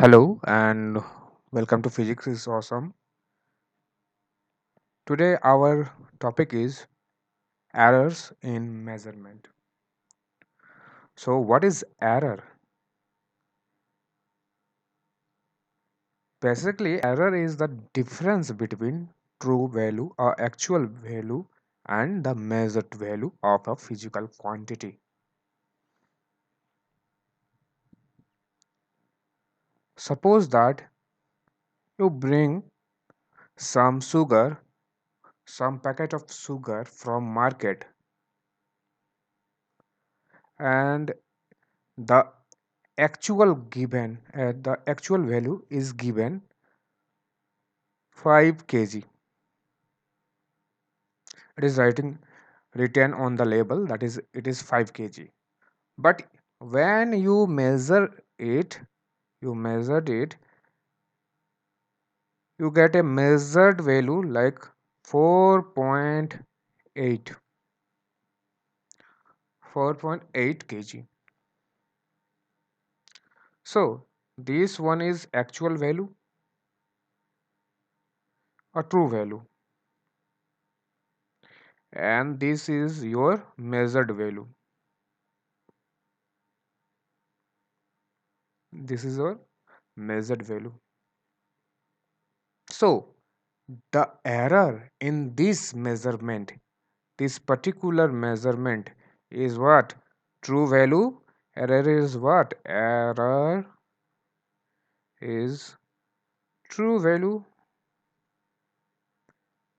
Hello and welcome to Physics is Awesome. Today our topic is errors in measurement. So what is error? Basically error is the difference between true value or actual value and the measured value of a physical quantity. Suppose that you bring some sugar, some packet of sugar from market and the the actual value is given 5 kg. It is written on the label that is it is 5 kg. But when you measured it, you get a measured value like 4.8 4.8 kg. So this one is actual value or true value, and this is your measured value. This is your measured value. So the error in this particular measurement is what? True value. Error is what? Error is true value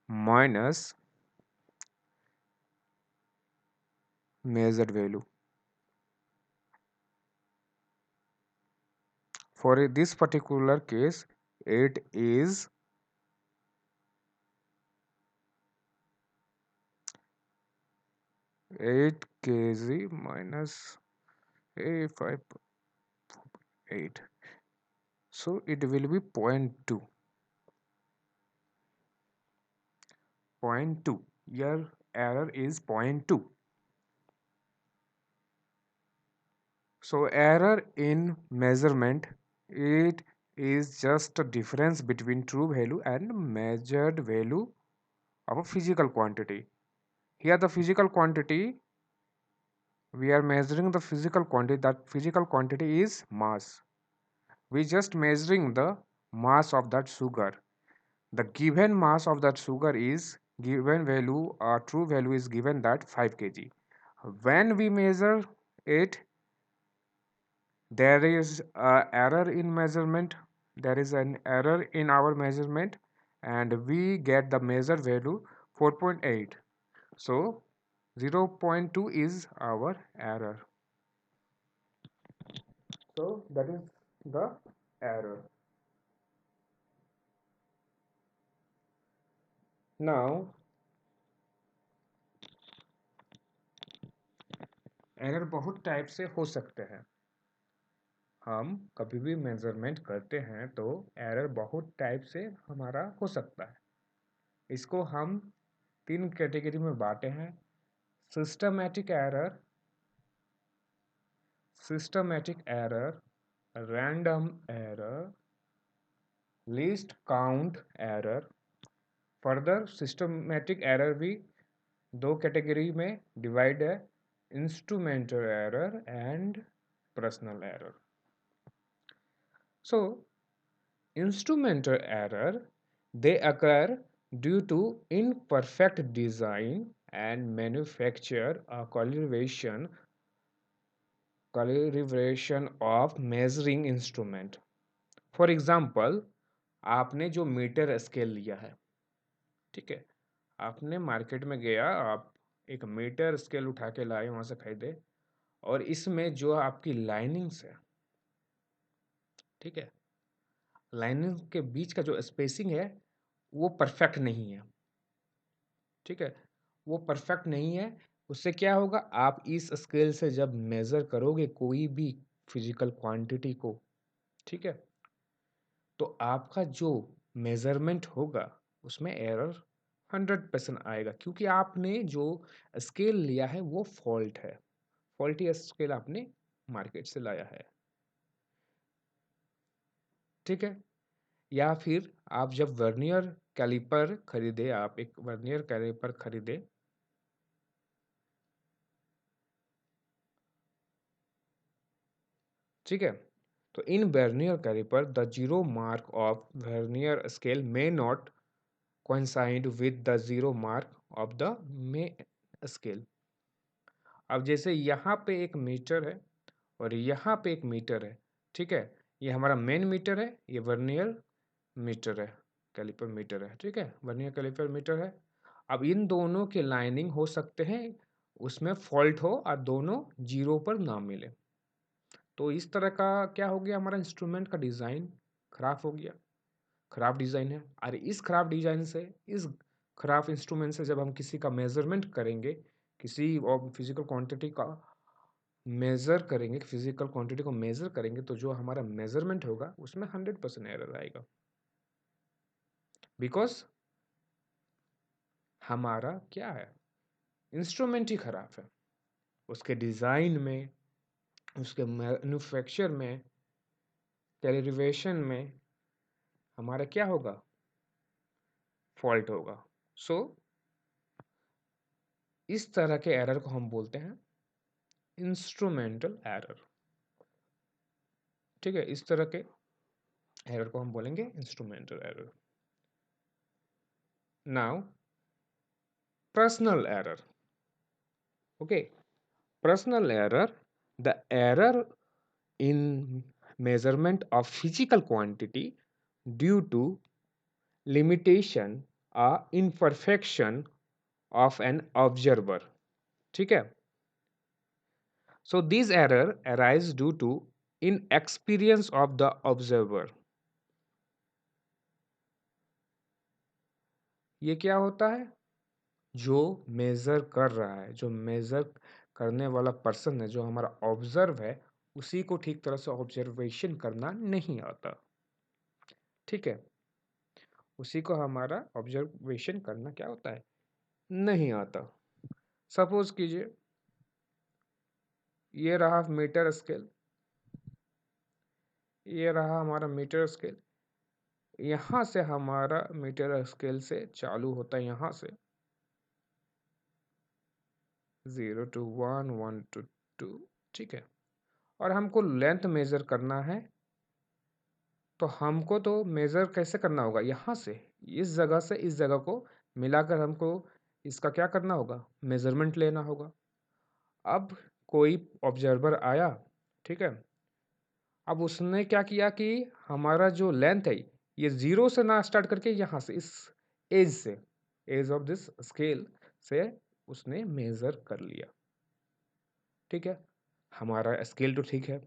minus measured value. For this particular case, it is 8 kg minus a 5.8. So it will be point 0.2. Point 0.2. Your error is point 0.2. So error in measurement, it is just a difference between true value and measured value of a physical quantity. Here the physical quantity, we are measuring the physical quantity, that physical quantity is mass. We just measuring the mass of that sugar. The given mass of that sugar is given value or true value is given that 5 kg. When we measure it, there is a error in measurement, there is an error in our measurement, and we get the measured value 4.8. So 0.2 is our error. So that is the error. Now error बहुत type से हो सकते हैं. हम कभी भी measurement करते हैं तो एरर बहुत टाइप से हमारा हो सकता है. इसको हम 3 कैटेगरी में बांटे हैं. Systematic error, random error, least count error. Further systematic error भी 2 कैटेगरी में डिवाइड है, instrumental error and personal error. So instrumental error, they occur due to imperfect design and manufacture or calibration of measuring instrument. For example, आपने जो metre scale लिया है, ठीक है, आपने मार्केट में गया, आप एक मीटर स्केल उठा के लाए वहां से खरीदे, और इसमें जो आपकी लाइनिंग्स है, ठीक है, लाइनिंग के बीच का जो स्पेसिंग है वो परफेक्ट नहीं है. ठीक है, वो परफेक्ट नहीं है. उससे क्या होगा, आप इस स्केल से जब मेजर करोगे कोई भी फिजिकल क्वांटिटी को, ठीक है, तो आपका जो मेजरमेंट होगा उसमें एरर 100% आएगा, क्योंकि आपने जो स्केल लिया है वो फॉल्ट है, फॉल्टी स्केल आपने मार्केट से लाया है. ठीक है? या फिर आप जब वर्नियर कैलिपर खरीदे, आप एक वर्नियर कैलिपर खरीदे, ठीक है? तो in vernier caliper the zero mark of vernier scale may not coincide with the zero mark of the May scale। अब जैसे यहाँ पे एक मीटर है और यहाँ पे एक मीटर है, ठीक है? ये हमारा मेन मीटर है, ये वर्नियर मीटर है, कैलिपर मीटर है, ठीक है? वर्नियर कैलिपर मीटर है। अब इन दोनों के लाइनिंग हो सकते हैं, उसमें फॉल्ट हो और दोनों जीरो पर ना मिले। तो इस तरह का क्या हो गया, हमारा इंस्ट्रूमेंट का डिज़ाइन खराब हो गया, खराब डिज़ाइन है। और इस खराब डिज़ाइन से, इस खराब इंस्ट्रूमेंट से जब हम किसी का मेज़रमेंट करेंगे, किसी फिजिकल क्वांटिटी का मेज़र करेंगे, फिजिकल क्वांटिटी को मेज़र करेंगे, तो जो हमारा मेज़रमेंट होगा उसमें 100% एरर आएगा। बिकॉज़ हमारा क्या है, इंस्ट्रूमेंट ही खराब है। उसके डिज़ाइन में, उसके मैन्युफैक्चर में, कैलिब्रेशन में हमारा क्या होगा, फॉल्ट होगा। सो इस तरह के एरर को हम बोलते हैं इंस्ट्रूमेंटल एरर। ठीक है, इस तरह के एरर को हम बोलेंगे instrumental error. Now personal error. Okay, personal error, the error in measurement of physical quantity due to limitation or imperfection of an observer। ठीक है? So these error arise due to inexperience of the observer। ये क्या होता है, जो major कर रहा है, जो मेजर करने वाला पर्सन है, जो हमारा ऑब्जर्व है, उसी को ठीक तरह से ऑब्जर्वेशन करना नहीं आता। ठीक है, उसी को हमारा ऑब्जर्वेशन करना क्या होता है, नहीं आता। सपोज कीजिए ये रहा मीटर स्केल, ये रहा हमारा मीटर स्केल। यहाँ से हमारा मीटर स्केल से चालू होता है, यहाँ से 0 to 1, 1 to 2, ठीक है? और हमको लेंथ मेजर करना है, तो हमको तो मेजर कैसे करना होगा, यहाँ से इस जगह से इस जगह को मिलाकर हमको इसका क्या करना होगा, मेजरमेंट लेना होगा। अब कोई ऑब्जर्वर आया, ठीक है? अब उसने क्या किया कि हमारा जो लेंथ है, ये 0 से ना स्टार्ट करके यहाँ से इस एज से, एज ऑफ दिस स्केल से उसने मेजर कर लिया। ठीक है, हमारा स्केल तो ठीक है,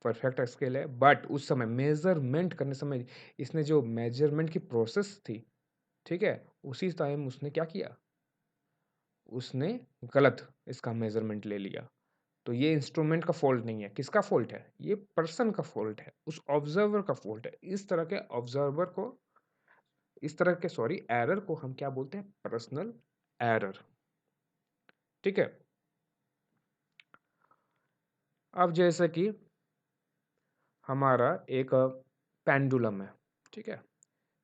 परफेक्ट स्केल है, बट उस समय मेजरमेंट करने समय इसने जो मेजरमेंट की प्रोसेस थी, ठीक है, उसी टाइम उसने क्या किया, उसने गलत इसका मेजरमेंट ले लिया। तो ये इंस्ट्रूमेंट का फॉल्ट नहीं है, किसका फॉल्ट है, ये पर्सन का फॉल्ट है, उस ऑब्जर्वर का फॉल्ट है। इस तरह के ऑब्जर्वर को, इस तरह के सॉरी एरर को हम क्या बोलते हैं, पर्सनल एरर। ठीक है, अब जैसे कि हमारा एक पेंडुलम है, ठीक है,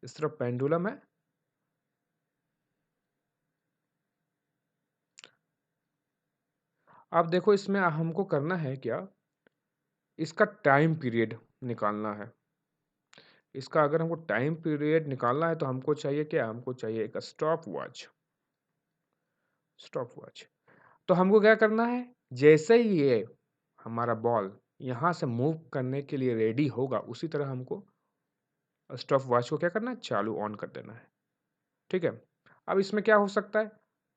इस तरह पेंडुलम है। अब देखो इसमें हमको करना है क्या, इसका टाइम पीरियड निकालना है। इसका अगर हमको टाइम पीरियड निकालना है तो हमको चाहिए क्या, हमको चाहिए एक स्टॉप वॉच। स्टॉप वॉच, तो हमको क्या करना है, जैसे ही ये हमारा बॉल यहाँ से मूव करने के लिए रेडी होगा, उसी तरह हमको स्टॉप वॉच को क्या करना है, चालू ऑन कर देना है। ठीक है, अब इसमें क्या हो सकता है,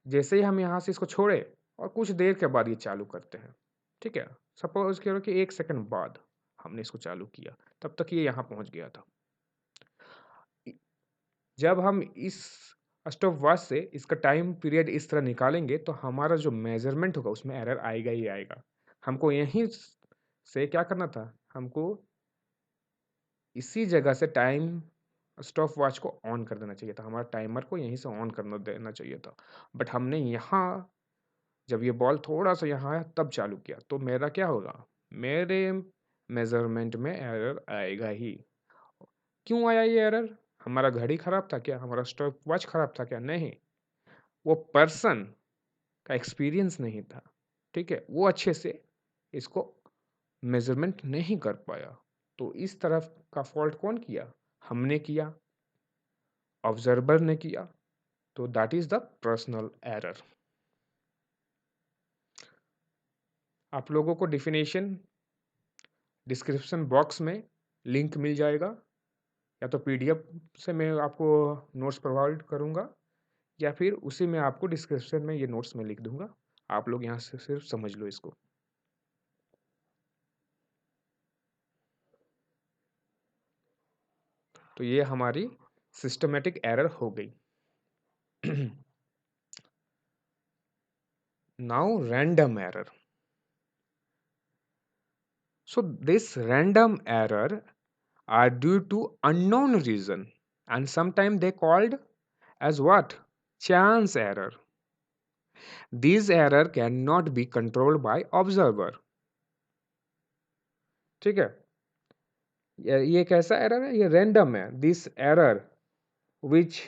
जैसे ही हम यहाँ से इसको छोड़े और कुछ देर के बाद ये चालू करते हैं, ठीक है, सपोज करो कि 1 सेकंड बाद हमने इसको चालू किया, तब तक ये यहाँ पहुँच गया था। जब हम इस स्टॉप वॉच से इसका टाइम पीरियड इस तरह निकालेंगे, तो हमारा जो मेजरमेंट होगा उसमें एरर आएगा ही आएगा। हमको यहीं से क्या करना था, हमको इसी जगह से टाइम स्टॉप वॉच को ऑन कर देना चाहिए था, हमारा टाइमर को यहीं से ऑन करना देना चाहिए था। बट हमने यहाँ जब ये बॉल थोड़ा सा यहाँ आया तब चालू किया, तो मेरा क्या होगा, मेरे मेजरमेंट में एरर आएगा ही। क्यों आया ये एरर? हमारा घड़ी खराब था क्या? हमारा स्टॉप वॉच खराब था क्या? नहीं, वो पर्सन का एक्सपीरियंस नहीं था, ठीक है? वो अच्छे से इसको मेज़रमेंट नहीं कर पाया। तो इस तरफ का फ़ॉल्ट कौन किया? हमने किया, ऑब्ज़र्वर ने किया, तो that is the personal error. आप लोगों को डेफिनेशन डिस्क्रिप्शन बॉक्स में लिंक मिल जाएगा, या तो पीडीएफ से मैं आपको नोट्स प्रोवाइड करूँगा, या फिर उसी में आपको डिस्क्रिप्शन में ये नोट्स मैं लिख दूँगा। आप लोग यहाँ से सिर्फ समझ लो इसको। तो ये हमारी सिस्टमैटिक एरर हो गई। Now random error. So this random error are due to unknown reason, and sometimes they called as what? Chance error. These error cannot be controlled by observer. ठीक है, ये कैसा एरर है? ये रैंडम है। This error which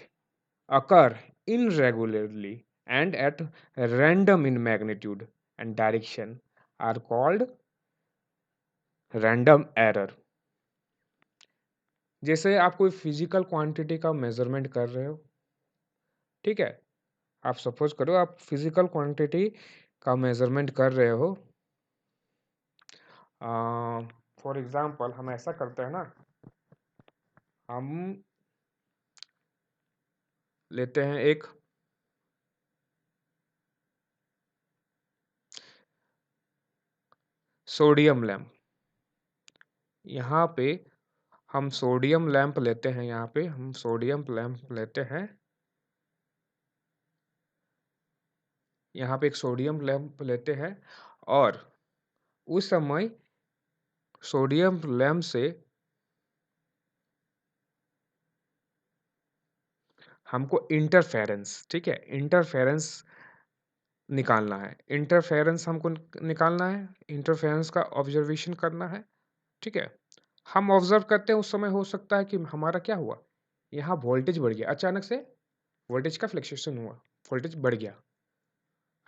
occur irregularly and at random in magnitude and direction are called random error. जैसे आप कोई फिजिकल क्वांटिटी का मेजरमेंट कर रहे हो, ठीक है? आप सपोज करो आप फिजिकल क्वांटिटी का मेजरमेंट कर रहे हो। फॉर एग्जांपल हम ऐसा करते हैं ना, हम लेते हैं एक सोडियम लैंप। यहाँ पे हम सोडियम लैंप लेते हैं, यहाँ पे हम सोडियम लैंप लेते हैं। यहाँ पे एक सोडियम लैंप लेते हैं, और उस समय सोडियम लैंप से हमको इंटरफेरेंस, ठीक है, इंटरफेरेंस निकालना है। इंटरफेरेंस हमको निकालना है, इंटरफेरेंस का ऑब्जर्वेशन करना है, ठीक है? हम ऑब्जर्व करते हैं, उस समय हो सकता है कि हमारा क्या हुआ, यहाँ वोल्टेज बढ़ गया, अचानक से वोल्टेज का फ्लक्चुएशन हुआ, वोल्टेज बढ़ गया।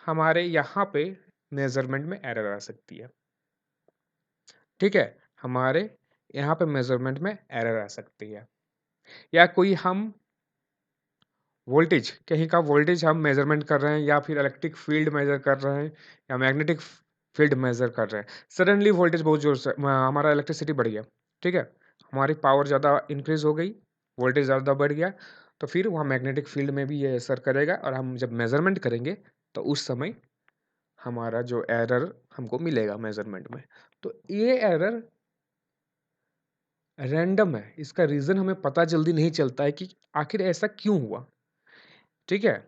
हमारे यहाँ पे मेजरमेंट में एरर आ सकती है, ठीक है? हमारे यहाँ पे मेजरमेंट में एरर आ सकती है, या कोई हम वोल्टेज, कहीं का वोल्टेज हम मेजरमेंट कर रहे हैं, या फिर इलेक्ट्रिक फील्ड मेजर कर रहे हैं, या मैग्नेटिक फील्ड मेजर कर रहे हैं। सडनली वोल्टेज बहुत जोर से हमारा इलेक्ट्रिसिटी बढ़ गया, ठीक है? हमारी पावर ज़्यादा इंक्रीज हो गई, वोल्टेज ज़्यादा बढ़ गया, तो फिर वहाँ मैग्नेटिक फील्ड में भी ये असर करेगा, और हम जब मेजरमेंट करेंगे तो उस समय हमारा जो एरर हमको मिलेगा मेजरमेंट में। तो ये एरर रैंडम है, इसका रीज़न हमें पता जल्दी नहीं चलता है कि आखिर ऐसा क्यों हुआ, ठीक है?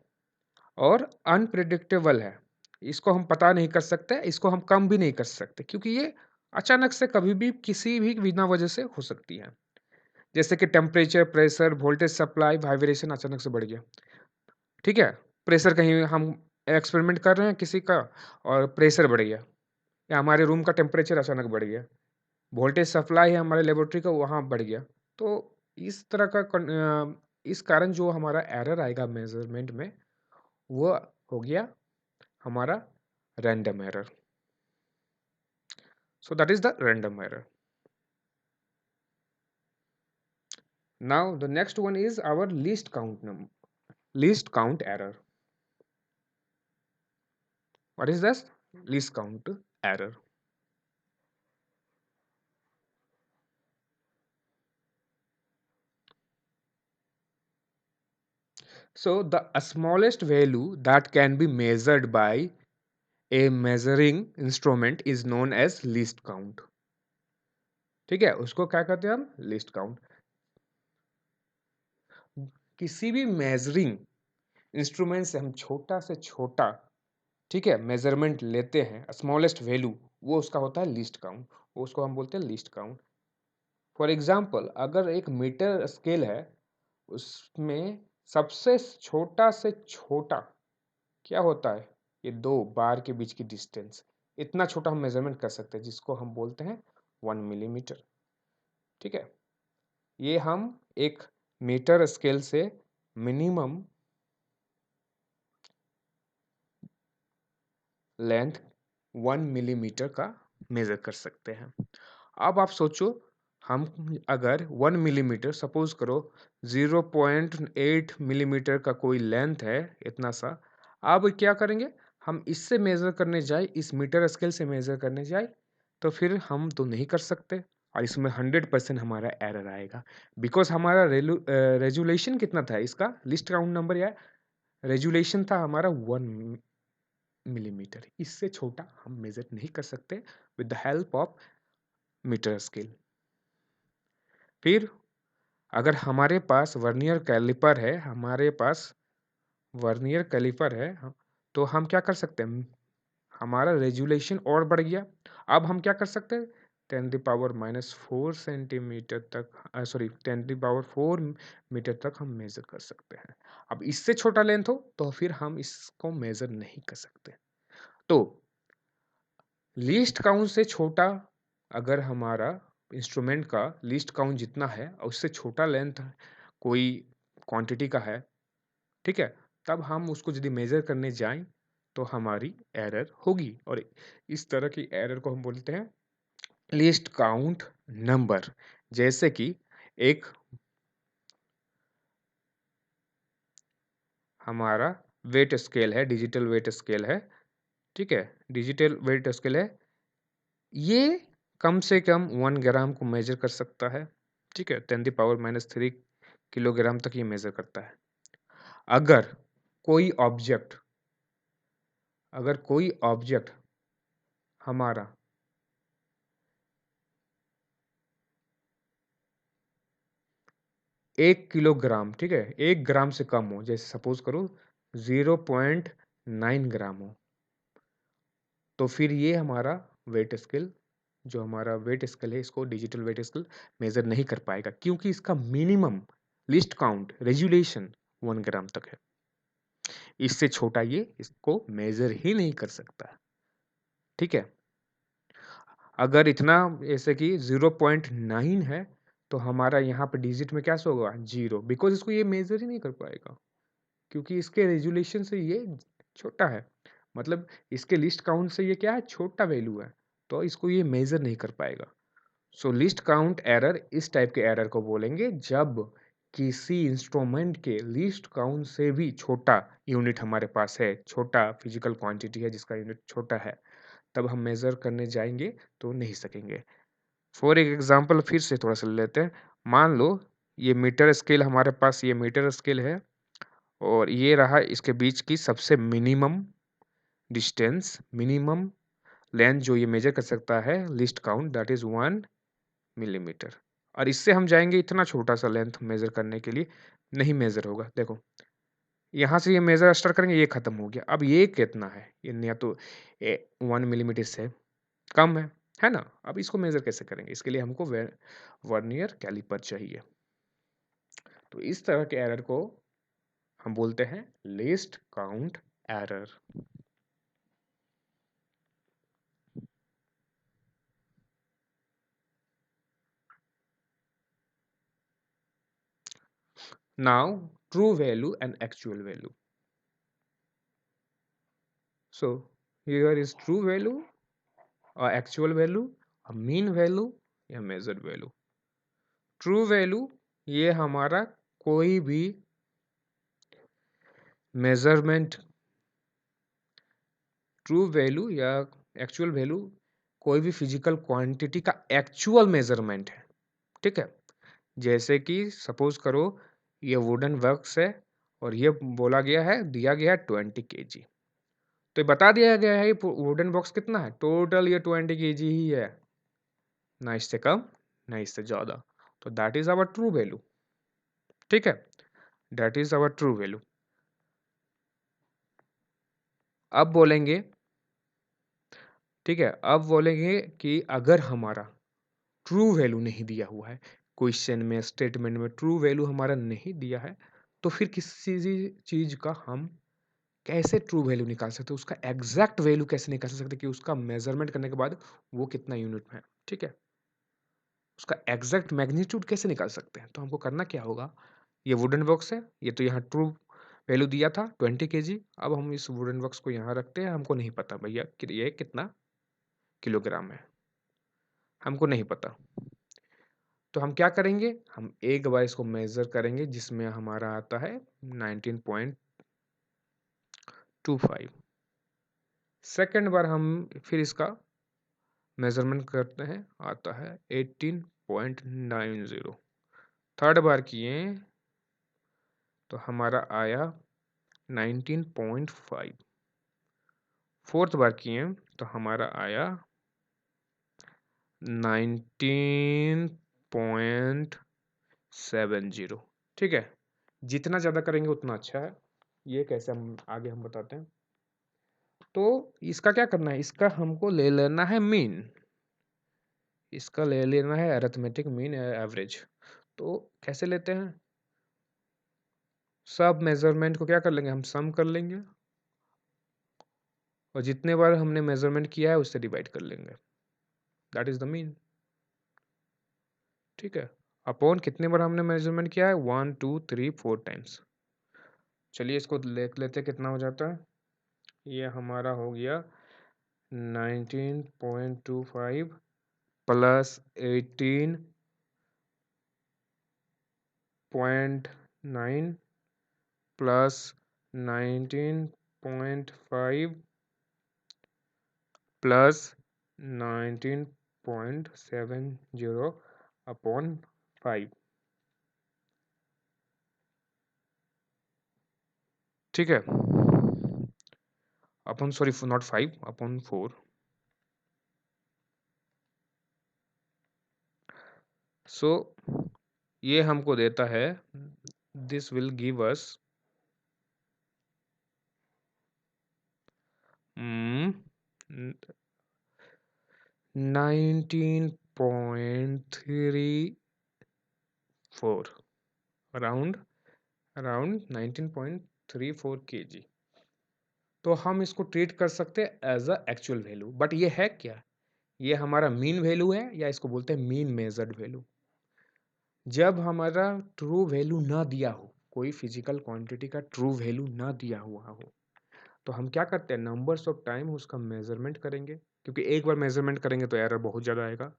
और अनप्रेडिक्टेबल है। इसको हम पता नहीं कर सकते, इसको हम कम भी नहीं कर सकते, क्योंकि ये अचानक से कभी भी किसी भी बिना वजह से हो सकती है। जैसे कि temperature, pressure, voltage supply, vibration अचानक से बढ़ गया, ठीक है? प्रेशर कहीं हम एक्सपेरिमेंट कर रहे हैं किसी का, और प्रेशर बढ़ गया, या हमारे रूम का टेम्परेचर अचानक बढ़ गया, वोल्टेज सप्लाई है हमारे लेबोरेटरी का वहाँ बढ़ गया। तो इस तरह का इस कारण जो हमारा एरर आएगा मेजरमेंट में, वो हो गया हमारा random error. So that is the random error. Now the next one is our least count error. What is this? Least count error. So the smallest value that can be measured by a measuring instrument is known as least count. ठीक है, उसको क्या कहते हैं हम? Least count. किसी भी measuring instrument से हम छोटा से छोटा, ठीक है, मेजरमेंट लेते हैं, स्मॉलेस्ट वैल्यू, वो उसका होता है लीस्ट काउंट, वो उसको हम बोलते हैं लीस्ट काउंट। फॉर एग्जाम्पल, अगर एक मीटर स्केल है, उसमें सबसे छोटा से छोटा क्या होता है, ये दो बार के बीच की डिस्टेंस, इतना छोटा हम मेजरमेंट कर सकते हैं, जिसको हम बोलते हैं 1 मिलीमीटर, ठीक है? ये हम एक मीटर स्केल से मिनिमम लेंथ 1 मिलीमीटर का मेजर कर सकते हैं। अब आप सोचो, हम अगर 1 मिलीमीटर, सपोज करो 0.8 मिलीमीटर का कोई लेंथ है, इतना सा, अब क्या करेंगे, हम इससे मेजर करने जाए, इस मीटर स्केल से मेजर करने जाए, तो फिर हम तो नहीं कर सकते और इसमें 100% हमारा एरर आएगा, बिकॉज हमारा रेजुलेशन कितना था, इसका लिस्ट काउंट नंबर या रेजुलेशन था हमारा 1 मिलीमीटर। इससे छोटा हम मेजर नहीं कर सकते with the help of meter scale. फिर अगर हमारे पास वर्नियर कैलिपर है, तो हम क्या कर सकते हैं, हमारा रेजुलेशन और बढ़ गया। अब हम क्या कर सकते हैं, 10⁻⁻4 सेंटीमीटर तक, सॉरी 10⁻4 मीटर तक हम मेजर कर सकते हैं। अब इससे छोटा लेंथ हो तो फिर हम इसको मेजर नहीं कर सकते। तो लीस्ट काउंट से छोटा, अगर हमारा इंस्ट्रूमेंट का लीस्ट काउंट जितना है और उससे छोटा लेंथ कोई क्वांटिटी का है, ठीक है, तब हम उसको यदि मेजर करने जाएं तो हमारी एरर होगी, और इस तरह की एरर को हम बोलते हैं लीस्ट काउंट नंबर। जैसे कि एक हमारा वेट स्केल है, डिजिटल वेट स्केल है, ठीक है, डिजिटल वेट स्केल है, ये कम से कम 1 ग्राम को मेजर कर सकता है, ठीक है, 10⁻³ किलोग्राम तक ये मेजर करता है। अगर कोई ऑब्जेक्ट हमारा 1 किलोग्राम, ठीक है, 1 ग्राम से कम हो, जैसे सपोज करो 0.9 ग्राम हो, तो फिर ये हमारा वेट स्केल, जो हमारा वेट स्केल है, इसको डिजिटल वेट स्केल मेजर नहीं कर पाएगा, क्योंकि इसका मिनिमम लिस्ट काउंट रेजुलेशन 1 ग्राम तक है। इससे छोटा ये इसको मेजर ही नहीं कर सकता, ठीक है। अगर इतना जैसे कि 0.9 है, तो हमारा यहाँ पे डिजिट में क्या होगा, 0, बिकॉज इसको ये मेजर ही नहीं कर पाएगा, क्योंकि इसके रेजुलेशन से ये छोटा है, मतलब इसके लिस्ट काउंट से ये क्या है, छोटा वैल्यू है, तो इसको ये मेजर नहीं कर पाएगा। सो लिस्ट काउंट एरर, इस टाइप के एरर को बोलेंगे जब किसी इंस्ट्रूमेंट के लिस्ट काउंट से भी छोटा यूनिट हमारे पास है, छोटा फिजिकल क्वांटिटी है जिसका यूनिट छोटा है, तब हम मेजर करने जाएंगे तो नहीं सकेंगे। फॉर एग्जाम्पल फिर से थोड़ा सा ले लेते हैं। मान लो ये मीटर स्केल, हमारे पास ये मीटर स्केल है और ये रहा इसके बीच की सबसे मिनिमम डिस्टेंस, मिनिमम लेंथ जो ये मेजर कर सकता है, list count, that is 1 millimetre. और इससे हम जाएंगे इतना छोटा सा लेंथ मेजर करने के लिए, नहीं मेजर होगा। देखो यहाँ से ये मेजर स्टार्ट करेंगे, ये खत्म हो गया। अब ये कितना है, ये या तो 1 मिलीमीटर से कम है ना। अब इसको मेजर कैसे करेंगे, इसके लिए हमको वर्नियर कैलिपर चाहिए। तो इस तरह के एरर को हम बोलते हैं least count error. Now, true value and actual value. So, here is true value, or actual value, a mean value या measured value. True value ये हमारा कोई भी मेजरमेंट, ट्रू वैल्यू या एक्चुअल वैल्यू कोई भी फिजिकल क्वांटिटी का actual measurement है, ठीक है। जैसे कि सपोज करो ये वुडन वर्क्स है और ये बोला गया है, दिया गया है 20 kg, तो ये बता दिया गया है ये वुडन बॉक्स कितना है, टोटल ये 20 kg ही है, ना इससे कम ना इससे ज्यादा। तो that is our true value, ठीक है, that is our true value. अब बोलेंगे, ठीक है, अब बोलेंगे कि अगर हमारा ट्रू वैल्यू नहीं दिया हुआ है, क्वेश्चन में स्टेटमेंट में ट्रू वैल्यू हमारा नहीं दिया है, तो फिर किसी चीज का हम कैसे ट्रू वैल्यू निकाल सकते हैं, उसका एग्जैक्ट वैल्यू कैसे निकाल सकते हैं कि उसका मेजरमेंट करने के बाद वो कितना यूनिट में है, ठीक है। उसका एग्जैक्ट मैग्नीट्यूड कैसे निकाल सकते हैं? तो हमको करना क्या होगा, ये वुडन बॉक्स है, ये तो यहाँ ट्रू वैल्यू दिया था 20 केजी। अब हम इस वुडन बॉक्स को यहाँ रखते हैं, हमको नहीं पता भैया कि ये कितना किलोग्राम है, हमको नहीं पता। तो हम क्या करेंगे, हम एक बार इसको मेजर करेंगे जिसमें हमारा आता है 19.25। सेकंड बार हम फिर इसका मेजरमेंट करते हैं, आता है 18.90। थर्ड बार किए तो हमारा आया 19.5। फोर्थ बार किए तो हमारा आया 19.70। ठीक है, जितना ज़्यादा करेंगे उतना अच्छा है। ये कैसे हम आगे हम बताते हैं। तो इसका क्या करना है, इसका हमको ले लेना है मीन, इसका ले लेना है अरिथमेटिक मीन एवरेज। तो कैसे लेते हैं, सब मेजरमेंट को क्या कर लेंगे, हम सम कर लेंगे और जितने बार हमने मेजरमेंट किया है उससे डिवाइड कर लेंगे, दैट इज द मीन। ठीक है, अपॉन कितने बार हमने मेजरमेंट किया है, 1 2 3 4 टाइम्स। चलिए इसको देख लेते हैं कितना हो जाता है। ये हमारा हो गया 19.25 प्लस 18.9 प्लस 19.5 प्लस 19.70 अपॉन 5। ठीक है, upon sorry not 5, upon 4। So ये हमको देता है, this will give us 19.34, around 19.34 kg। तो हम इसको ट्रीट कर सकते हैं as a actual value, but ये है क्या, ये हमारा मीन वैल्यू है या इसको बोलते हैं मीन मेजर्ड वैल्यू। जब हमारा ट्रू वैल्यू ना दिया हो, कोई फिजिकल क्वांटिटी का ट्रू वैल्यू ना दिया हुआ हो, तो हम क्या करते हैं, नंबर्स ऑफ टाइम उसका मेजरमेंट करेंगे, क्योंकि एक बार मेजरमेंट करेंगे तो एरर बहुत ज़्यादा आएगा।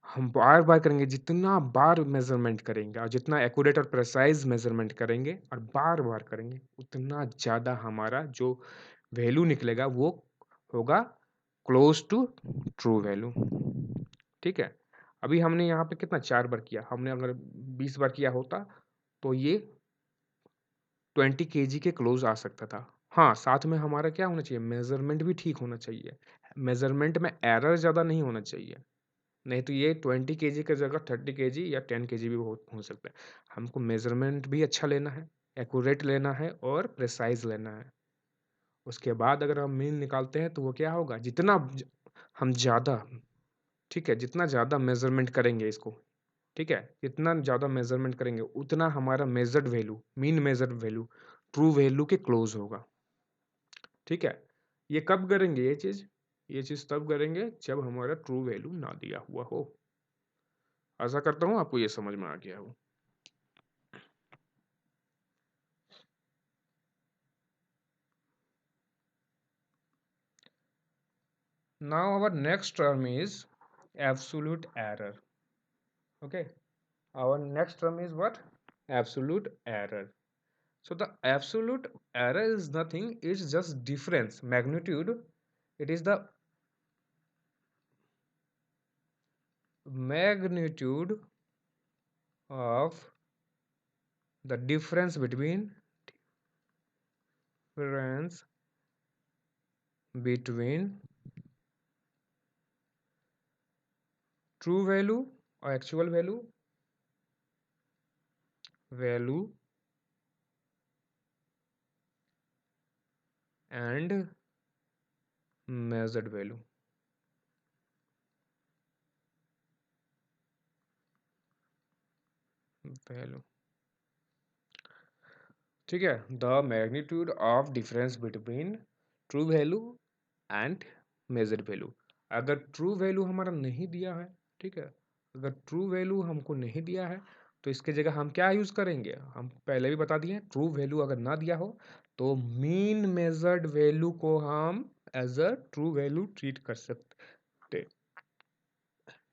हम बार बार करेंगे, जितना बार मेजरमेंट करेंगे और जितना एक्यूरेट और प्रिसाइज मेजरमेंट करेंगे और बार बार करेंगे, उतना ज़्यादा हमारा जो वैल्यू निकलेगा वो होगा क्लोज टू ट्रू वैल्यू। ठीक है, अभी हमने यहाँ पे कितना 4 बार किया, हमने अगर 20 बार किया होता तो ये 20 केजी के क्लोज आ सकता था। हाँ, साथ में हमारा क्या होना चाहिए, मेजरमेंट भी ठीक होना चाहिए, मेजरमेंट में एरर ज़्यादा नहीं होना चाहिए, नहीं तो ये 20 केजी की जगह 30 केजी या 10 केजी भी हो सकता है। हमको मेजरमेंट भी अच्छा लेना है, एक्यूरेट लेना है और प्रिसाइज लेना है। उसके बाद अगर हम मीन निकालते हैं तो वो क्या होगा, जितना हम ज़्यादा, ठीक है, जितना ज़्यादा मेजरमेंट करेंगे इसको, ठीक है, जितना ज़्यादा मेजरमेंट करेंगे उतना हमारा measured value, mean measured value true value के क्लोज होगा। ठीक है, ये कब करेंगे ये चीज़ तब करेंगे जब हमारा ट्रू वैल्यू ना दिया हुआ हो। आशा करता हूँ आपको ये समझ में आ गया हो। Now our next term is absolute error. Okay, our next term is what, absolute error. So the absolute error is nothing, it's just difference magnitude. It is the magnitude of the difference between true value or actual value and measured value। ठीक है, the magnitude of difference between true value and measured value. अगर true value हमारा नहीं दिया है, ठीक है, अगर ट्रू वैल्यू हमको नहीं दिया है तो इसके जगह हम क्या यूज़ करेंगे, हम पहले भी बता दिए ट्रू वैल्यू अगर ना दिया हो तो मीन मेजर्ड वैल्यू को हम as a true value treat कर सकते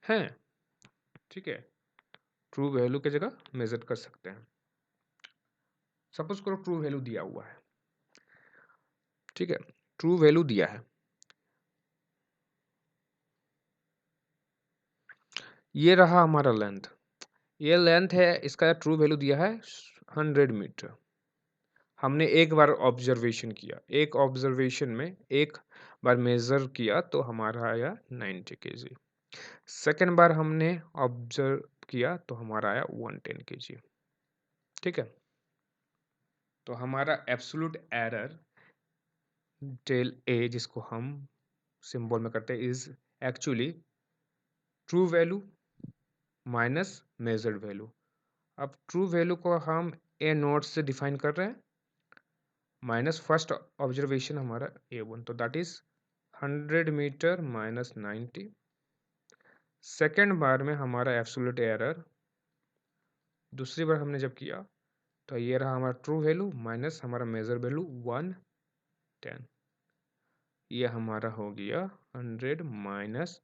हैं। ठीक है, ट्रू वैल्यू की जगह मेजर कर सकते हैं। सपोज करो ट्रू वैल्यू दिया हुआ है, ठीक है, ट्रू वैल्यू दिया है, ये रहा हमारा लेंथ, ये लेंथ है, इसका ट्रू वैल्यू दिया है 100 मीटर। हमने एक बार ऑब्जर्वेशन किया, एक ऑब्जर्वेशन में एक बार मेजर किया तो हमारा आया 90 kg। सेकेंड बार हमने ऑब्जर्व किया तो हमारा आया 110 kg। ठीक है, तो हमारा एब्सोल्यूट एरर डेल ए, जिसको हम सिंबल में करते हैं, is actually true value minus measured value. अब ट्रू वैल्यू को हम ए नोट से डिफाइन कर रहे हैं, माइनस फर्स्ट ऑब्जर्वेशन हमारा A1, तो that is 100 metre minus 90। Second बार में हमारा एब्सोल्यूट एरर, दूसरी बार हमने जब किया तो ये रहा हमारा ट्रू वैल्यू माइनस हमारा मेजर वैल्यू 110, ये हमारा हो गया 100 minus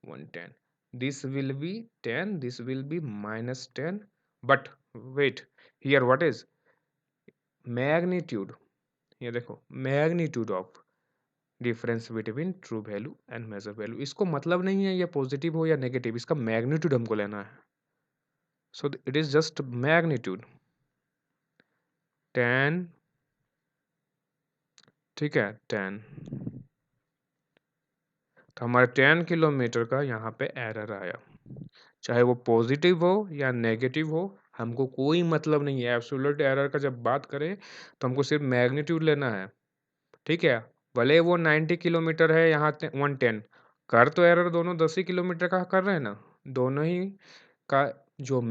110। This will be 10, this will be minus 10, but wait, here what is magnitude, ये देखो magnitude of difference between true value and measure value. इसको मतलब नहीं है ये पॉजिटिव हो या नेगेटिव, इसका मैग्नीट्यूड हमको लेना है। So it is just magnitude 10, ठीक है 10, तो हमारे 10 किलोमीटर का यहाँ पे एरर आया, चाहे वो पॉजिटिव हो या नेगेटिव हो, हमको कोई मतलब नहीं है। एब्सोल्यूट एरर का जब बात करें तो हमको सिर्फ मैग्नीट्यूड लेना है। ठीक है, भले वो 90 किलोमीटर है, यहाँ 110, कर तो एरर दोनों 10 ही किलोमीटर का कर रहे हैं ना, दोनों ही का जो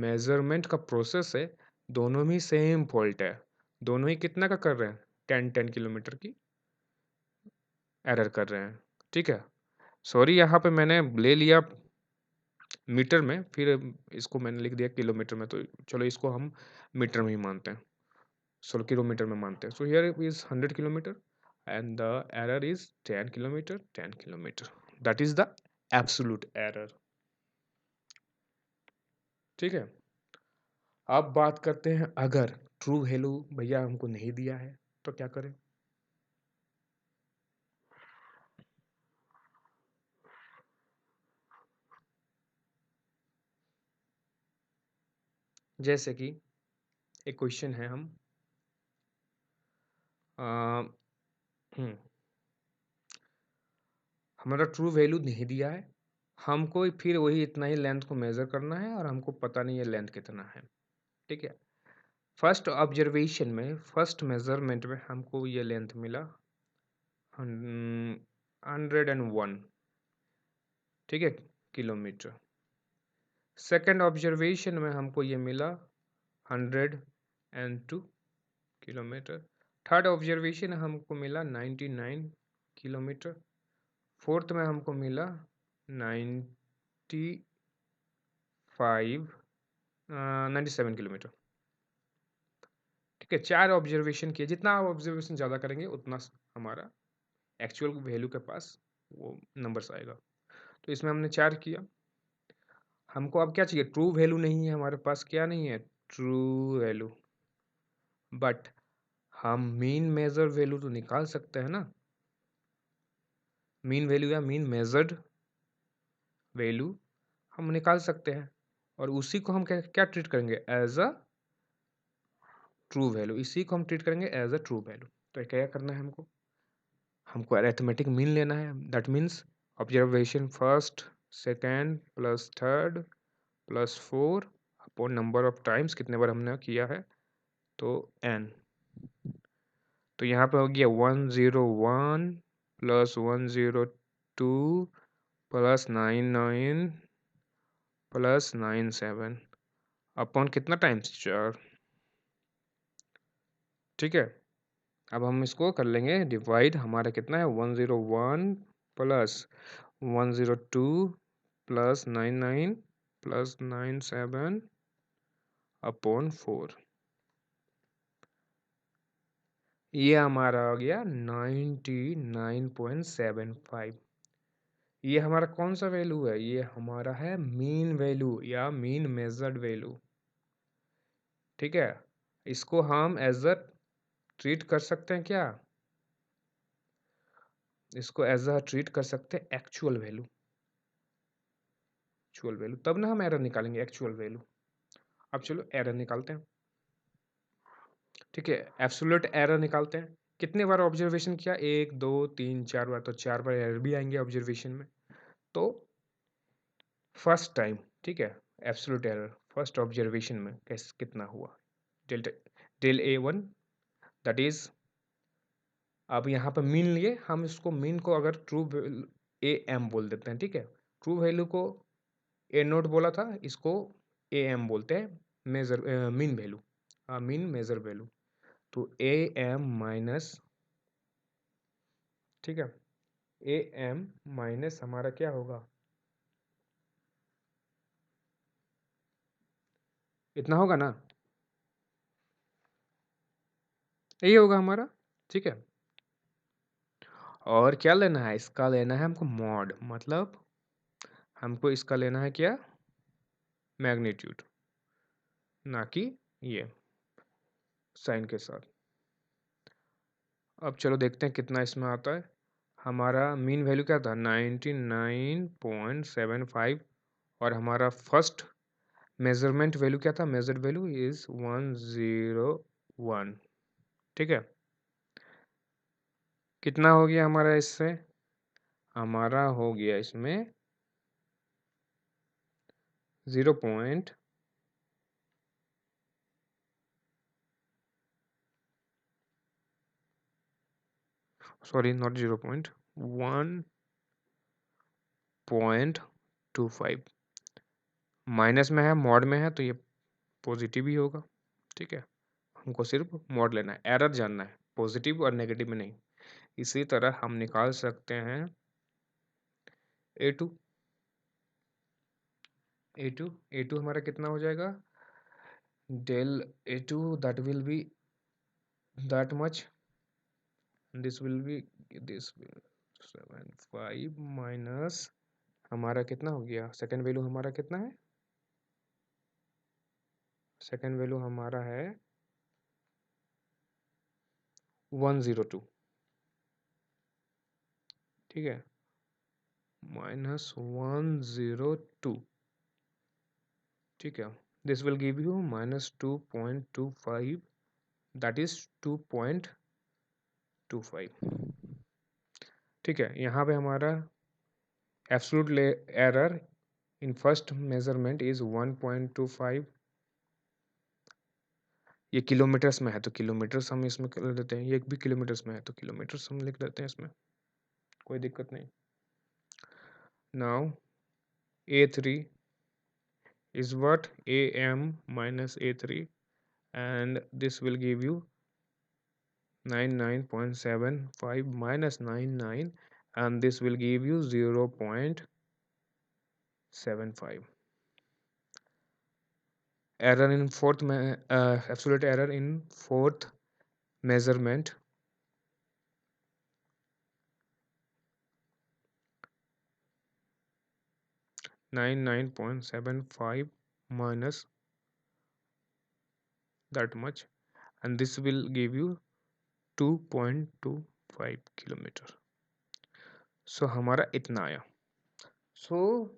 मेजरमेंट का प्रोसेस है, दोनों में सेम फॉल्ट है, दोनों ही कितना का कर रहे हैं, 10 किलोमीटर की एरर कर रहे हैं। ठीक है, सॉरी यहाँ पे मैंने ले लिया मीटर में, फिर इसको मैंने लिख दिया किलोमीटर में, तो चलो इसको हम मीटर में ही मानते हैं, 16 किलोमीटर में मानते हैं। So here is 100 kilometre and the error is 10 kilometre, 10 kilometre, that is the absolute error. ठीक है, अब बात करते हैं अगर ट्रू वैल्यू भैया हमको नहीं दिया है तो क्या करें। जैसे कि एक क्वेश्चन है, हम अ, हम्म, हमारा ट्रू वैल्यू नहीं दिया है, हमको फिर वही इतना ही लेंथ को मेजर करना है और हमको पता नहीं है लेंथ कितना है। ठीक है, फर्स्ट ऑब्जर्वेशन में, फर्स्ट मेजरमेंट में हमको ये लेंथ मिला 101, ठीक है, किलोमीटर। सेकेंड ऑब्जर्वेशन में हमको ये मिला 102 किलोमीटर। थर्ड ऑब्जर्वेशन हमको मिला 99 किलोमीटर। फोर्थ में हमको मिला 97 किलोमीटर। ठीक है, चार ऑब्जर्वेशन किए, जितना आप ऑब्जर्वेशन ज़्यादा करेंगे उतना हमारा एक्चुअल वैल्यू के पास वो नंबर्स आएगा। तो इसमें हमने चार किया, हमको अब क्या चाहिए, ट्रू वैल्यू नहीं है हमारे पास, क्या नहीं है, ट्रू वैल्यू, बट हम मीन मेजर वैल्यू तो निकाल सकते हैं ना, मीन वैल्यू या मीन मेजर्ड वैल्यू हम निकाल सकते हैं, और उसी को हम क्या क्या ट्रीट करेंगे, एज अ ट्रू वैल्यू, इसी को हम ट्रीट करेंगे एज अ ट्रू वैल्यू। तो क्या करना है हमको अरिथमेटिक मीन लेना है, that means observation first second plus third plus four upon number of times, कितने बार हमने किया है, तो n। तो यहाँ पे हो गया 101 प्लस 102 प्लस 99 प्लस 97 अपॉन कितना टाइम्स, 4। ठीक है, अब हम इसको कर लेंगे डिवाइड, हमारा कितना है 101 प्लस 102 +99 +97 अपॉन 4, ये हमारा हो गया 99.75। ये हमारा कौन सा वैल्यू है? ये हमारा है मीन वैल्यू या मीन मेजर्ड वैल्यू। ठीक है, इसको हम एज अ ट्रीट कर सकते हैं क्या? इसको एज अ ट्रीट कर सकते हैं एक्चुअल वैल्यू। एक्चुअल वैल्यू तब ना हम एरर निकालेंगे, एक्चुअल वैल्यू। अब चलो एरर निकालते हैं। ठीक है, एब्सोल्यूट एरर निकालते हैं। कितने बार ऑब्जर्वेशन किया? 1 2 3 4 बार, तो 4 बार एरर भी आएंगे ऑब्जर्वेशन में। तो फर्स्ट टाइम, ठीक है, एब्सोल्यूट एरर फर्स्ट ऑब्जर्वेशन में कैसे कितना हुआ? Delta del A1, that is, अब यहाँ पर मीन लिए हम, इसको मीन को अगर ट्रू AM बोल देते हैं। ठीक है, ट्रू वैल्यू को A0 बोला था, इसको AM बोलते हैं, measure mean value, mean measure value. तो AM माइनस, ठीक है, AM माइनस हमारा क्या होगा? इतना होगा ना, यही होगा हमारा। ठीक है, और क्या लेना है? इसका लेना है हमको मॉड, मतलब हमको इसका लेना है क्या? मैग्नीट्यूड, ना कि ये साइन के साथ। अब चलो देखते हैं कितना इसमें आता है। हमारा मीन वैल्यू क्या था? 99.75, और हमारा फर्स्ट मेजरमेंट वैल्यू क्या था? Measured value is 101। ठीक है, कितना हो गया हमारा इससे? हमारा हो गया इसमें 0 point, sorry not 0 point, 1.25। Minus में है, मॉड में है, तो ये पॉजिटिव ही होगा। ठीक है, हमको सिर्फ मॉड लेना है, एरर जानना है, पॉजिटिव और नेगेटिव में नहीं। इसी तरह हम निकाल सकते हैं A2। A2 हमारा कितना हो जाएगा? Del A2 that will be that much, this will be, this 75 minus, हमारा कितना हो गया? सेकेंड वैल्यू हमारा कितना है? सेकेंड वैल्यू हमारा है 102। ठीक है, -102। ठीक है, this will give you -2.25, that is 2.25। ठीक है, यहाँ पे हमारा absolute error in first measurement is 1.25। ये किलोमीटर्स में है तो किलोमीटर्स हम इसमें कर देते हैं, ये भी किलोमीटर्स में है तो किलोमीटर्स हम लिख देते हैं इसमें, कोई दिक्कत नहीं। Now A3 is what? AM minus A3, and this will give you 99.75 minus 99, and this will give you 0.75. Error in fourth absolute error in fourth measurement, 99.75 minus that much, and this will give you 2.25 kilometer. So हमारा इतना आया। So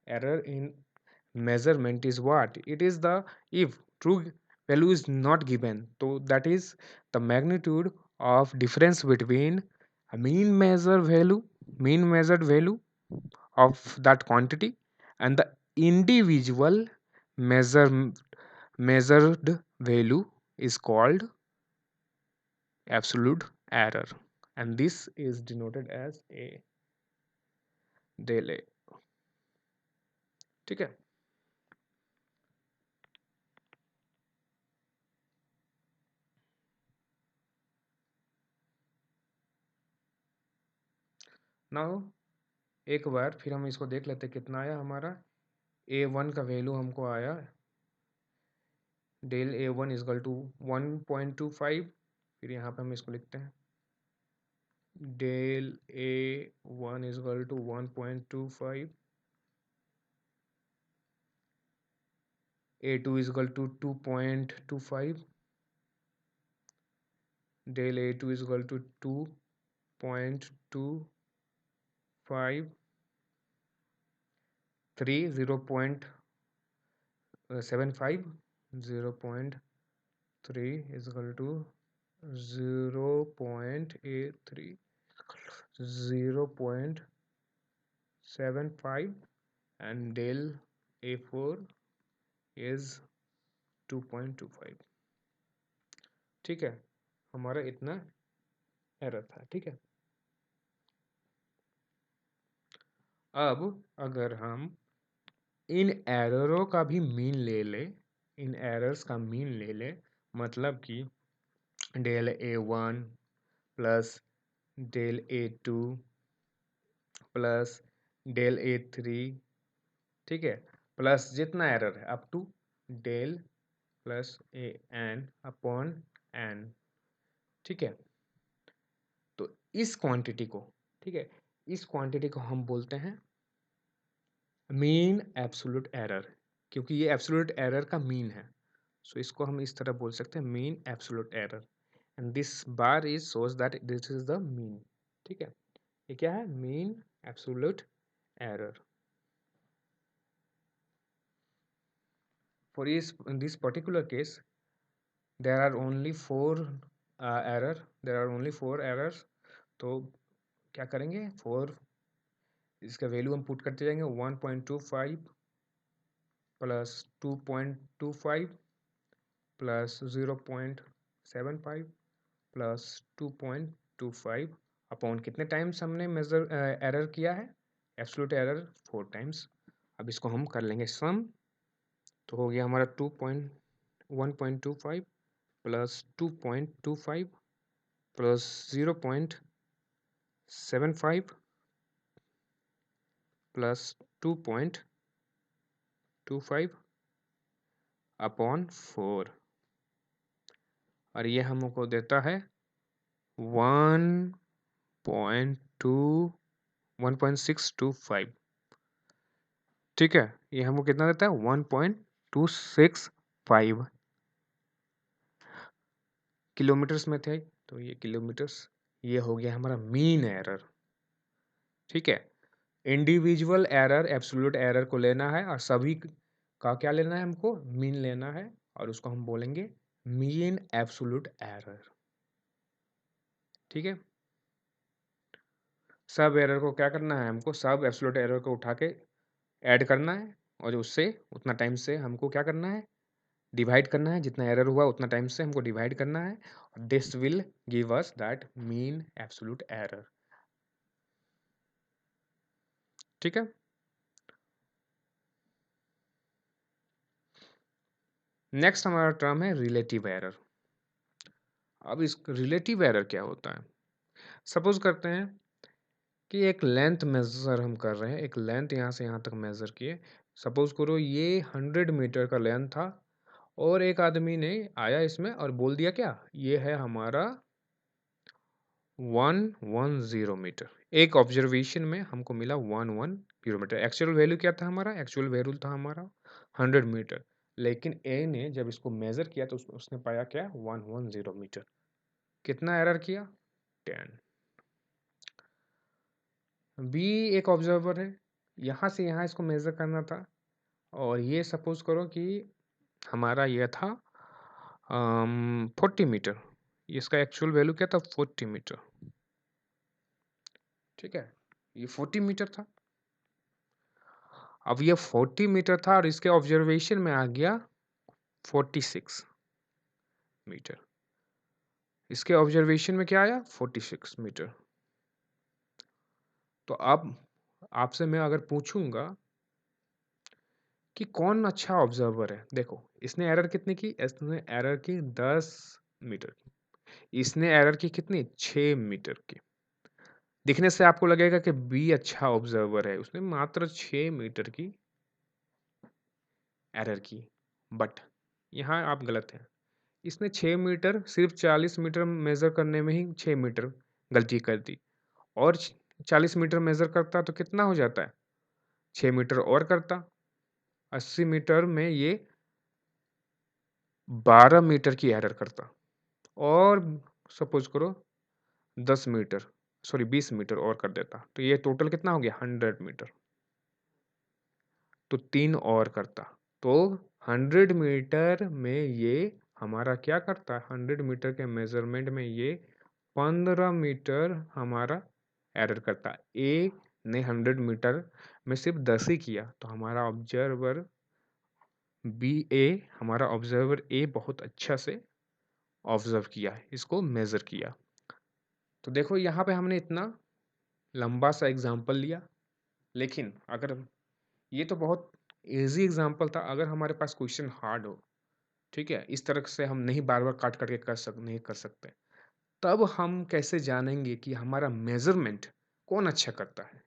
error in measurement is what? It is the, if true value is not given, so that is the magnitude of difference between a mean measured value of that quantity, and the individual measure measured value is called absolute error, and this is denoted as a delay। ठीक है, now एक बार फिर हम इसको देख लेते कितना आया हमारा। A1 का वैल्यू हमको आया डेल A1 इजकल टू 1.25। फिर यहाँ पे हम इसको लिखते हैं del A1 is equal to 1.25, A2 is equal to 2.25, del A2 is equal to 2.25, 3 0.75, 0.3 is equal to 0.83, 0.75 and del A4 is 2.25। ठीक है, हमारा इतना एरर था। ठीक है, अब अगर हम इन एररों का भी मीन ले ले, इन एरर्स का मीन ले ले, मतलब कि del A1 plus del A2 plus del A3, ठीक है, प्लस जितना एरर है up to del plus AN upon N। ठीक है, तो इस क्वांटिटी को, ठीक है, इस क्वांटिटी को हम बोलते हैं मीन एब्सोल्यूट एरर, क्योंकि ये एब्सोल्यूट एरर का मीन है। सो इसको हम इस तरह बोल सकते हैं mean absolute error, and this bar is shows that this is the mean. ठीक है, ये क्या है, mean absolute error. For this particular case there are only four there are only four errors. तो क्या करेंगे, फोर, इसका वैल्यू हम पुट करते जाएंगे 1.25 प्लस 2.25 प्लस 0.75 प्लस 2.25 अपॉन कितने टाइम्स हमने मेजर एरर किया है, एब्सोल्यूट एरर 4 टाइम्स। अब इसको हम कर लेंगे सम, तो हो गया हमारा 1.25 प्लस 2.25 प्लस 0.75 प्लस 2.25 अपॉन 4, और ये हमको देता है 1.625। ठीक है, ये हमको कितना देता है 1.265 किलोमीटर्स में थे, तो ये किलोमीटर्स, ये हो गया हमारा मीन एरर। ठीक है, इंडिविजुअल एरर एब्सोल्यूट एरर को लेना है और सभी का क्या लेना है, हमको मीन लेना है, और उसको हम बोलेंगे मीन एब्सोल्यूट एरर। ठीक है, सब एरर को क्या करना है, हमको सब एब्सोल्यूट एरर को उठा के ऐड करना है, और उससे उतना टाइम से हमको क्या करना है, डिवाइड करना है, जितना एरर हुआ उतना टाइम से हमको डिवाइड करना है। This will give us that mean absolute error. ठीक है, नेक्स्ट हमारा टर्म है रिलेटिव एरर। अब इस रिलेटिव एरर क्या होता है, सपोज करते हैं कि एक लेंथ मेजर हम कर रहे हैं, एक लेंथ यहाँ से यहाँ तक मेजर किए, सपोज करो ये 100 मीटर का लेंथ था, और एक आदमी ने आया इसमें और बोल दिया क्या, ये है हमारा 110 मीटर। एक ऑब्जर्वेशन में हमको मिला 110 मीटर। एक्चुअल वैल्यू क्या था हमारा, एक्चुअल वैल्यू था हमारा 100 मीटर, लेकिन ए ने जब इसको मेजर किया तो उसने पाया क्या, 110 मीटर। कितना एरर किया, 10। बी एक ऑब्जर्वर है, यहाँ से यहाँ इसको मेजर करना था, और ये सपोज करो कि हमारा ये था 40 मीटर, इसका एक्चुअल वैल्यू क्या था, 40 मीटर। ठीक है, ये 40 मीटर था। अब ये 40 मीटर था और इसके ऑब्जर्वेशन में आ गया 46 मीटर। इसके ऑब्जर्वेशन में क्या आया, 46 मीटर। तो अब आपसे मैं अगर पूछूंगा कि कौन अच्छा ऑब्जर्वर है, देखो इसने एरर कितनी की, इसने एरर की 10 मीटर की, इसने एरर की कितनी, 6 मीटर की। दिखने से आपको लगेगा कि बी अच्छा ऑब्जर्वर है, उसने मात्र 6 मीटर की एरर की, बट यहाँ आप गलत हैं। इसने 6 मीटर सिर्फ 40 मीटर मेज़र करने में ही 6 मीटर गलती कर दी, और 40 मीटर मेज़र करता तो कितना हो जाता है? 6 मीटर और करता, 80 मीटर में ये 12 मीटर की एरर करता, और सपोज़ करो 10 मीटर, सॉरी 20 मीटर और कर देता, तो ये टोटल कितना हो गया? 100 मीटर। तो 3 और करता, तो 100 मीटर में ये हमारा क्या करता है? 100 मीटर के मेज़रमेंट में ये 15 मीटर हमारा एरर करता है। ए ने 100 मीटर में सिर्फ 10 ही किया, तो हमारा ऑब्जर्वर हमारा ऑब्जर्वर ए बहुत अच्छा से ऑब्जर्व किया, इसको मेज़र किया। तो देखो यहाँ पे हमने इतना लंबा सा एग्जाम्पल लिया, लेकिन अगर ये तो बहुत ईजी एग्जाम्पल था, अगर हमारे पास क्वेश्चन हार्ड हो, ठीक है, इस तरह से हम नहीं बार बार काट करके नहीं कर सकते, तब हम कैसे जानेंगे कि हमारा मेजरमेंट कौन अच्छा करता है?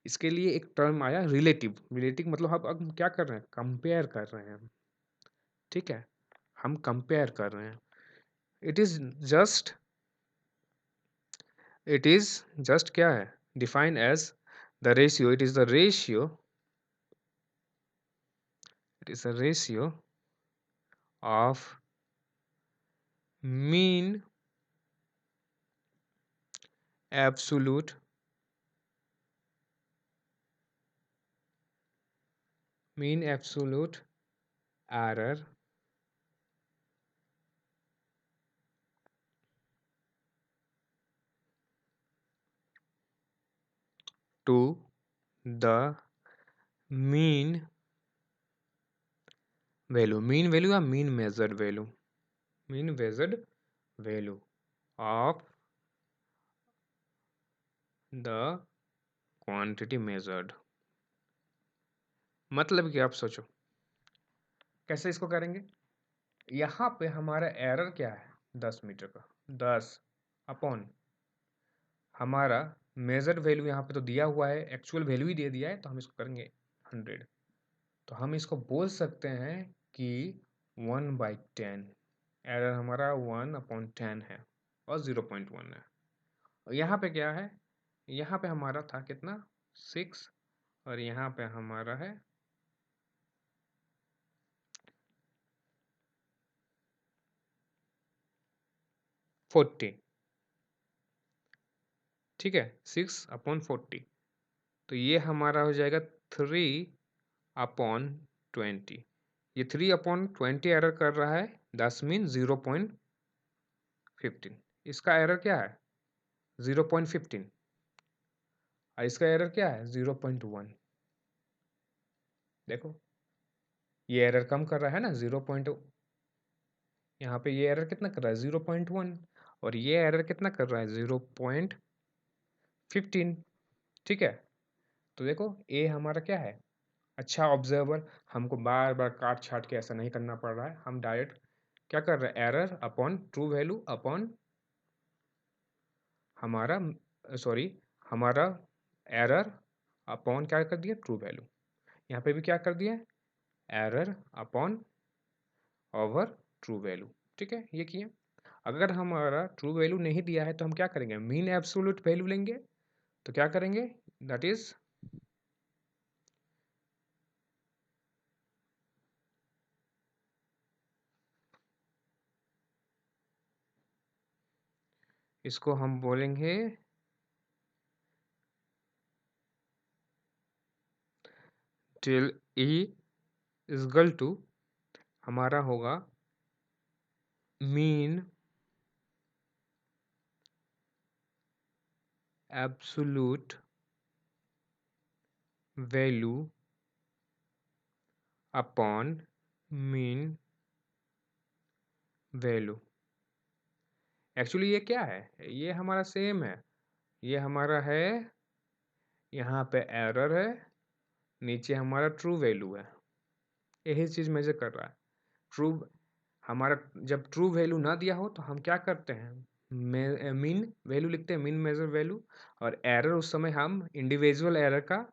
इसके लिए एक टर्म आया रिलेटिव। रिलेटिव मतलब हम क्या कर रहे हैं? कंपेयर कर रहे हैं हम, ठीक है, हम कंपेयर कर रहे हैं। It is just it is just क्या है? Define as the ratio, it is the ratio, it is the ratio of mean absolute error to the mean value, mean value या mean measured value, mean measured value of the quantity measured। मतलब कि आप सोचो कैसे इसको करेंगे। यहाँ पे हमारा एरर क्या है? 10 मीटर का, 10 अपॉन हमारा मेजर्ड वैल्यू यहाँ पे तो दिया हुआ है, एक्चुअल वैल्यू ही दे दिया है, तो हम इसको करेंगे 100। तो हम इसको बोल सकते हैं कि 1/10, एरर हमारा 1/10 है और 0.1 है। और यहाँ पे क्या है? यहाँ पे हमारा था कितना? 6, और यहाँ पे हमारा है 40, ठीक है, 6/40, तो ये हमारा हो जाएगा 3/20। ये 3/20 एरर कर रहा है, 10 मीन 0.15। इसका एरर क्या है? 0.15, और इसका एरर क्या है? 0.1। देखो ये एरर कम कर रहा है ना, 0. यहाँ पे ये एरर कितना कर रहा है? 0.1, और ये एरर कितना कर रहा है? 0.15, ठीक है। तो देखो ए हमारा क्या है? अच्छा ऑब्जर्वर, हमको बार बार काट छाट के ऐसा नहीं करना पड़ रहा है, हम डायरेक्ट क्या कर रहे हैं? Error upon true value upon हमारा सॉरी हमारा एरर अपॉन क्या कर दिया? True value. यहाँ पे भी क्या कर दिया? Error upon over true value, ठीक है, ये किया। अगर हमारा ट्रू वैल्यू नहीं दिया है तो हम क्या करेंगे? मीन एब्सोल्यूट वैल्यू लेंगे। तो क्या करेंगे? दैट इज इसको हम बोलेंगे टिल ई इजगल टू, हमारा होगा mean absolute value upon mean value. Actually ये क्या है? ये हमारा सेम है, ये हमारा है, यहाँ पे एरर है, नीचे हमारा ट्रू वैल्यू है, यही चीज़ मेजर कर रहा है। ट्रू हमारा जब ट्रू वैल्यू ना दिया हो तो हम क्या करते हैं? मीन वैल्यू लिखते हैं, मीन मेजर वैल्यू, और एरर उस समय हम इंडिविजुअल एरर का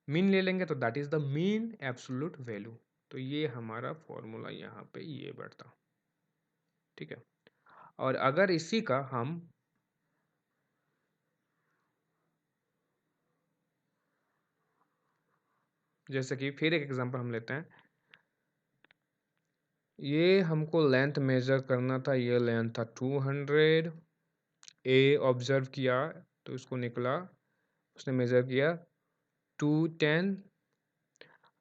मीन ले लेंगे, तो that is the mean absolute value. तो ये हमारा फॉर्मूला यहाँ पे ये बैठता, ठीक है। और अगर इसी का हम जैसे कि फिर एक एग्जांपल हम लेते हैं, ये हमको लेंथ मेजर करना था, ये लेंथ था 200, ए ऑब्जर्व किया तो इसको निकला, उसने मेजर किया 210,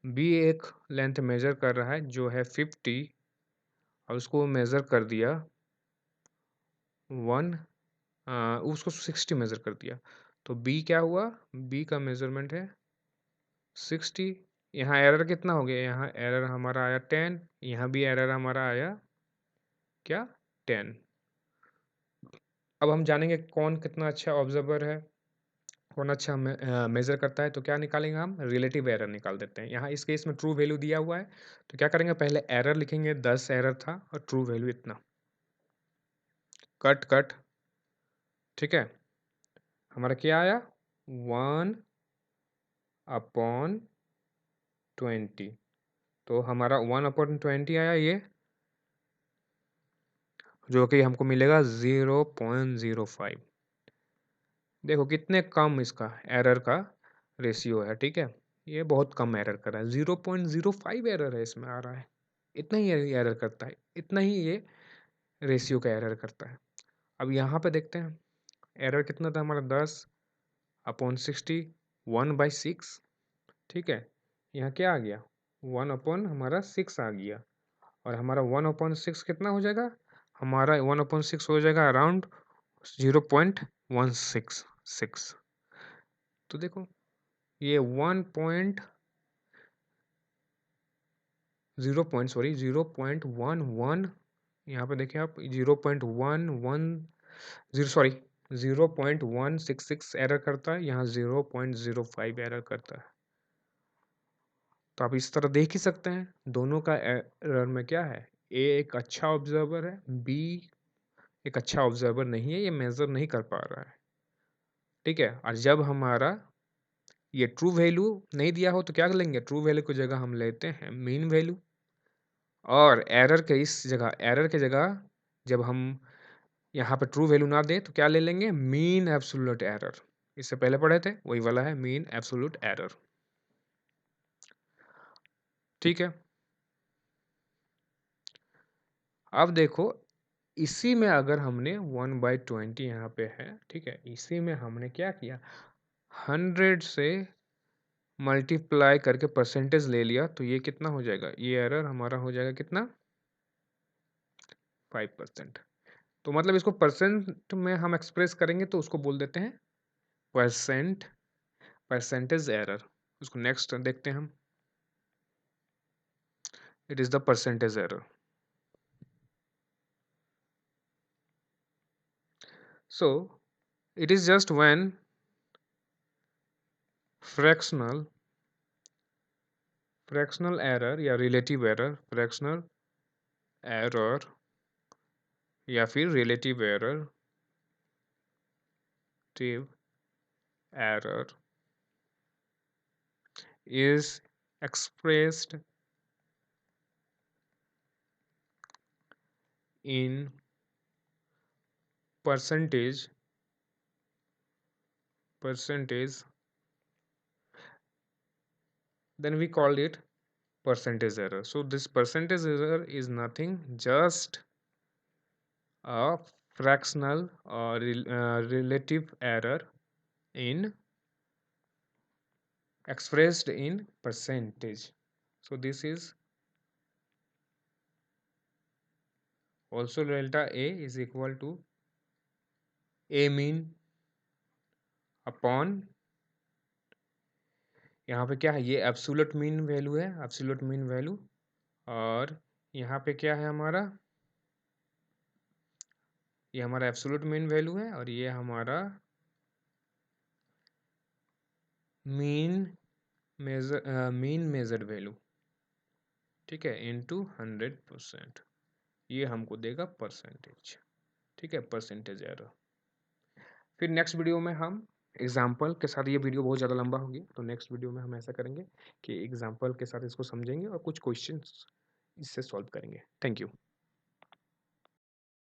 बी एक लेंथ मेजर कर रहा है जो है 50 और उसको मेजर कर दिया 1, उसको 60 मेजर कर दिया, तो बी क्या हुआ, बी का मेजरमेंट है 60। यहाँ एरर कितना हो गया, यहाँ एरर हमारा आया 10, यहाँ भी एरर हमारा आया क्या 10। अब हम जानेंगे कौन कितना अच्छा ऑब्जर्वर है, कौन अच्छा मेजर करता है। तो क्या निकालेंगे हम, रिलेटिव एरर निकाल देते हैं। यहाँ इस केस में ट्रू वैल्यू दिया हुआ है, तो क्या करेंगे, पहले एरर लिखेंगे, 10 एरर था और ट्रू वैल्यू इतना, कट कट, ठीक है। हमारा क्या आया 1/20, तो हमारा 1/20 आया ये, जो कि हमको मिलेगा 0.05। देखो कितने कम इसका एरर का रेशियो है, ठीक है। ये बहुत कम एरर कर रहा है, 0.05 एरर है इसमें आ रहा है, इतना ही एरर करता है, इतना ही ये रेशियो का एरर करता है। अब यहाँ पे देखते हैं एरर कितना था हमारा 10/60, 1/6, ठीक है। यहाँ क्या आ गया 1/6 आ गया, और हमारा 1/6 कितना हो जाएगा, हमारा 1/6 हो जाएगा अराउंड 0.166। तो देखो ये 0.11, यहाँ पे देखिए आप 0.166 एरर करता है, यहाँ 0.05 एरर करता है। तो आप इस तरह देख ही सकते हैं दोनों का एरर में क्या है, ए एक अच्छा ऑब्जर्वर है, बी एक अच्छा ऑब्जर्वर नहीं है, ये मेजर नहीं कर पा रहा है, ठीक है। और जब हमारा ये ट्रू वैल्यू नहीं दिया हो तो क्या लेंगे, ट्रू वैल्यू की जगह हम लेते हैं मीन वैल्यू, और एरर के जगह जब हम यहाँ पे ट्रू वैल्यू ना दे तो क्या ले लेंगे, मीन एब्सोल्यूट एरर। इससे पहले पढ़े थे वही वाला है मीन एब्सोल्यूट एरर, ठीक है। अब देखो इसी में अगर हमने 1/20 यहाँ पे है, ठीक है, इसी में हमने क्या किया, 100 से मल्टीप्लाई करके परसेंटेज ले लिया, तो ये कितना हो जाएगा, ये एरर हमारा हो जाएगा कितना 5%। तो मतलब इसको परसेंट में हम एक्सप्रेस करेंगे तो उसको बोल देते हैं परसेंटेज एरर। उसको नेक्स्ट देखते हैं हम, it is the percentage error. So it is just when fractional error या रिलेटिव एरर, फ्रैक्शनल एरर या फिर relative error, error is expressed in percentage, then we call it percentage error. So this percentage error is nothing, just a fractional or relative error in expressed in percentage. So this is also delta A is equal to A mean upon, यहाँ पे क्या है, ये absolute mean value है, absolute mean value, और यहाँ पे क्या है हमारा, ये हमारा एब्सोल्यूट मीन वैल्यू है, और ये हमारा मीन मेजर्ड वैल्यू, ठीक है, इनटू 100%, ये हमको देगा परसेंटेज, ठीक है, परसेंटेज एरर। फिर नेक्स्ट वीडियो में हम एग्जाम्पल के साथ, ये वीडियो बहुत ज़्यादा लंबा हो गया, तो नेक्स्ट वीडियो में हम ऐसा करेंगे कि एग्जाम्पल के साथ इसको समझेंगे और कुछ क्वेश्चंस इससे सॉल्व करेंगे। Thank you.